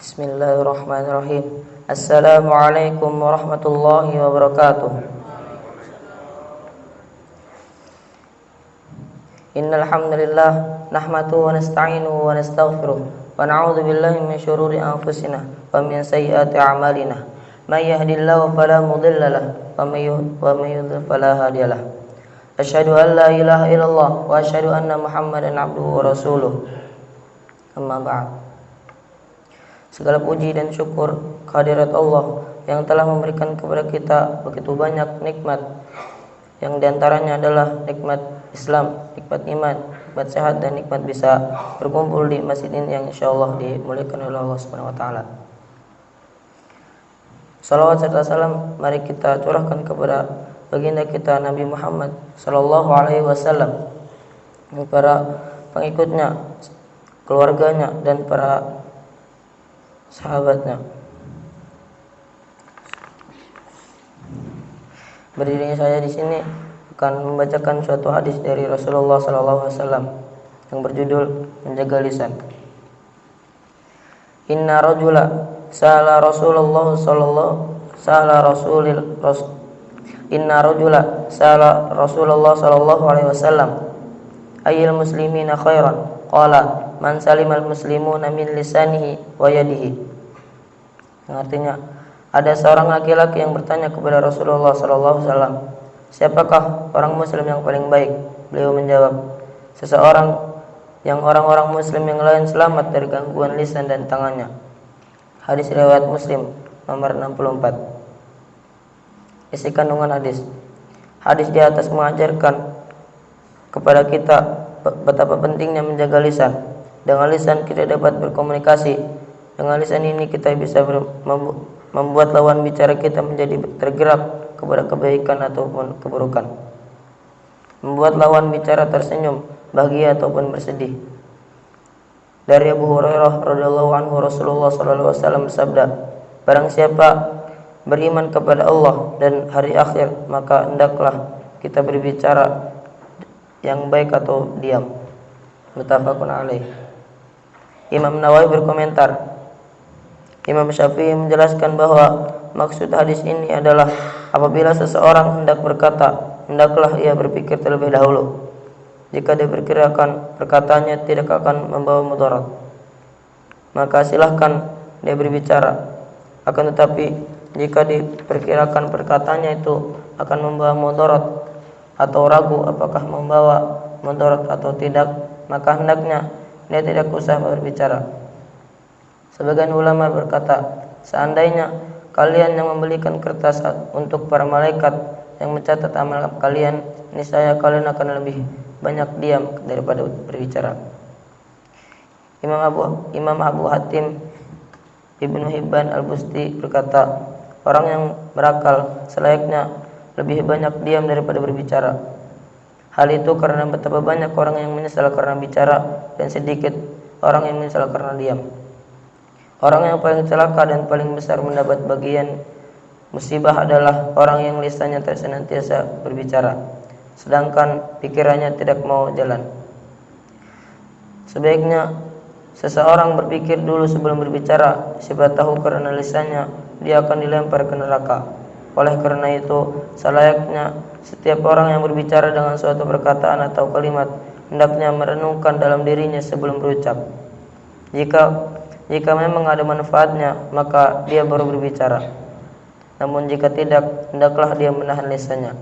Bismillahirrahmanirrahim. Assalamualaikum warahmatullahi wabarakatuh. Innal hamdalillah nahmaduhu wa nasta'inuhu wa nastaghfiruh wa na'udzu billahi min shururi anfusina wa min sayyiati a'malina. May yahdihillahu fala mudilla lahu wa may yudlil fala hadiya lahu. Asyhadu an la ilaha illallah wa asyhadu anna Muhammadan abduhu wa rasuluh. Amma ba'd. Segala puji dan syukur kehadirat Allah yang telah memberikan kepada kita begitu banyak nikmat, yang diantaranya adalah nikmat Islam, nikmat iman, nikmat sehat, dan nikmat bisa berkumpul di masjid ini yang insyaallah dimuliakan oleh Allah Subhanahu wa taala. Salawat serta salam mari kita curahkan kepada baginda kita Nabi Muhammad sallallahu alaihi wasallam, para pengikutnya, keluarganya, dan para sahabatnya. Berdirinya saya di sini akan membacakan suatu hadis dari Rasulullah SAW yang berjudul menjaga lisan. Inna rajula sa'ala Rasulullah sallallahu alaihi wasallam ayyul muslimina khairan qala man salimal muslimuna min lisanihi wa yadihi. Yang artinya, ada seorang laki-laki yang bertanya kepada Rasulullah SAW, siapakah orang muslim yang paling baik? Beliau menjawab, seseorang yang orang-orang muslim yang lain selamat dari gangguan lisan dan tangannya. Hadis riwayat Muslim nomor 64. Isi kandungan hadis. Hadis di atas mengajarkan kepada kita betapa pentingnya menjaga lisan. Dengan lisan kita dapat berkomunikasi. Dengan lisan ini kita bisa membuat lawan bicara kita menjadi tergerak kepada kebaikan ataupun keburukan, membuat lawan bicara tersenyum, bahagia ataupun bersedih. Dari Abu Hurairah radhiyallahu anhu, Rasulullah sallallahu alaihi wasallam bersabda, barang siapa beriman kepada Allah dan hari akhir, maka hendaklah kita berbicara yang baik atau diam. Muttafaqun alaih. Imam Nawawi berkomentar, Imam Syafi'i menjelaskan bahwa maksud hadis ini adalah apabila seseorang hendak berkata, hendaklah ia berpikir terlebih dahulu. Jika diperkirakan perkataannya tidak akan membawa mudarat, maka silahkan dia berbicara. Akan tetapi jika diperkirakan perkataannya itu akan membawa mudarat atau ragu apakah membawa mudarat atau tidak, maka hendaknya dia tidak usah berbicara. Sebagian ulama berkata, seandainya kalian yang membelikan kertas untuk para malaikat yang mencatat amal kalian, niscaya kalian akan lebih banyak diam daripada berbicara. Imam Abu Hatim Ibnu Hibban Al-Busti berkata, orang yang berakal selayaknya lebih banyak diam daripada berbicara. Hal itu karena betapa banyak orang yang menyesal karena bicara dan sedikit orang yang menyesal karena diam. Orang yang paling celaka dan paling besar mendapat bagian musibah adalah orang yang lisannya senantiasa berbicara, sedangkan pikirannya tidak mau jalan. Sebaiknya seseorang berpikir dulu sebelum berbicara, siapa tahu karena lisannya dia akan dilempar ke neraka. Oleh karena itu, selayaknya setiap orang yang berbicara dengan suatu perkataan atau kalimat hendaknya merenungkan dalam dirinya sebelum berucap. Jika memang ada manfaatnya, maka dia baru berbicara. Namun jika tidak, hendaklah dia menahan lisannya.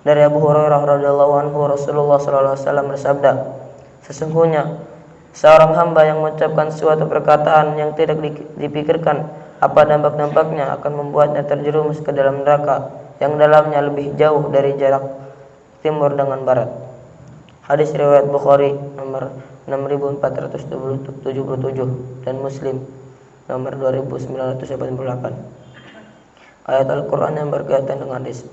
Dari Abu Hurairah radhiyallahu anhu, Rasulullah sallallahu alaihi wasallam bersabda, sesungguhnya seorang hamba yang mengucapkan suatu perkataan yang tidak dipikirkan apa dampak-dampaknya akan membuatnya terjerumus ke dalam neraka yang dalamnya lebih jauh dari jarak timur dengan barat. Hadis riwayat Bukhari nomor 6477 dan Muslim nomor 2988. Ayat Al-Quran yang berkaitan dengan hadis.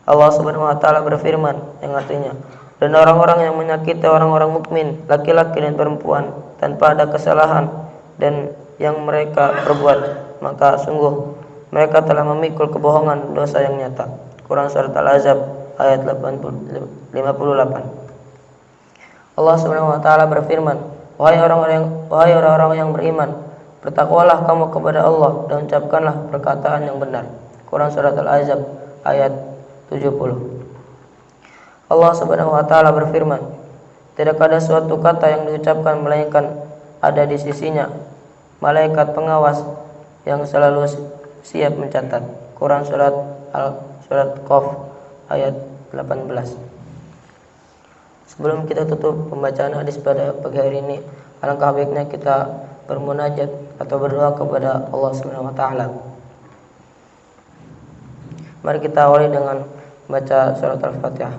Allah Subhanahu wa taala berfirman yang artinya, dan orang-orang yang menyakiti orang-orang mukmin, laki-laki dan perempuan tanpa ada kesalahan dan yang mereka perbuat, maka sungguh mereka telah memikul kebohongan dosa yang nyata. Quran surat Al-Ahzab ayat 58. Allah Subhanahu wa taala berfirman, wahai orang-orang yang beriman, Bertakwalah kamu kepada Allah dan ucapkanlah perkataan yang benar. Quran Surat Al-Ahzab ayat 70. Allah Subhanahu wa Ta'ala berfirman, tidak ada suatu kata yang diucapkan melainkan ada di sisinya malaikat pengawas yang selalu siap mencatat. Quran Surat Qaf ayat 18. Sebelum kita tutup pembacaan hadis pada pagi hari ini, alangkah baiknya kita bermunajat atau berdoa kepada Allah Subhanahu wa Ta'ala. Mari kita awali dengan baca surat Al-Fatihah.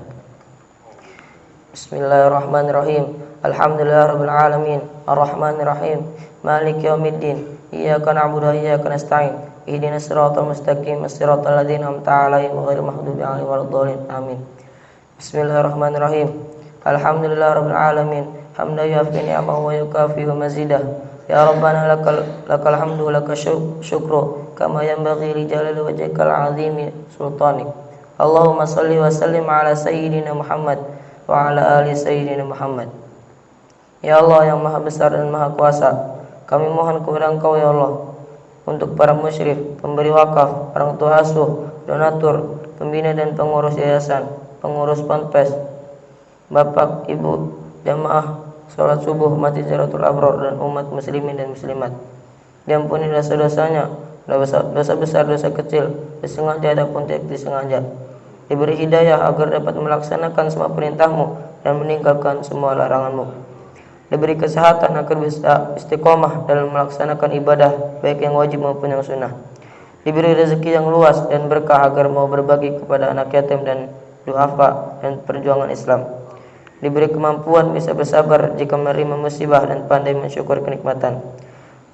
Bismillahirrahmanirrahim. Alhamdulillahirabbil alamin, arrahmanir rahim, maliki yaumiddin, iyyaka na'budu wa iyyaka nasta'in, ihdinas siratal mustaqim, siratal ladzina an'amta 'alaihim ghairil maghdubi 'alaihim waladdallin. Amin. Bismillahirrahmanirrahim. Alhamdulillahirabbil alamin, hamdan yuafi ni'amahu wa yukafi mazidah. Ya Rabbana lakal hamdu lakal syukru kama yanbaghi li jalali wajhikal 'azimi sultanik. Allahumma shalli wa sallim ala sayyidina Muhammad wa ala ali sayyidina Muhammad. Ya Allah yang maha besar dan maha kuasa, kami mohon kepada Engkau ya Allah untuk para musyrif, pemberi wakaf, orang tua asuh, donatur, pembina dan pengurus yayasan, pengurus ponpes, bapak, ibu, jamaah salat subuh, mati jaratul abror dan umat muslimin dan muslimat. Diampuni dosa-dosanya, dosa besar, dosa kecil, disengaja ataupun tidak disengaja. Diberi hidayah agar dapat melaksanakan semua perintahmu dan meninggalkan semua laranganmu. Diberi kesehatan agar bisa istiqomah dalam melaksanakan ibadah baik yang wajib maupun yang sunnah. Diberi rezeki yang luas dan berkah agar mau berbagi kepada anak yatim dan duafa dan perjuangan Islam. Diberi kemampuan bisa bersabar jika menerima musibah dan pandai mensyukur kenikmatan.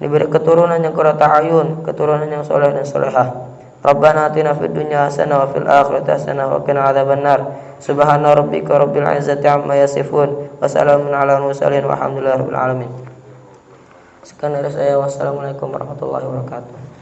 Diberi keturunan yang qurrata ayun, keturunan yang soleh dan solehah. Rabbana atina fid dunya hasanah wa fil akhirati hasanah wa qina adzabannar. Subhana rabbika rabbil izzati amma yasifun wa salamun ala mursalin walhamdulillahi rabbil alamin. Sekian dari saya. Wassalamualaikum warahmatullahi wabarakatuh.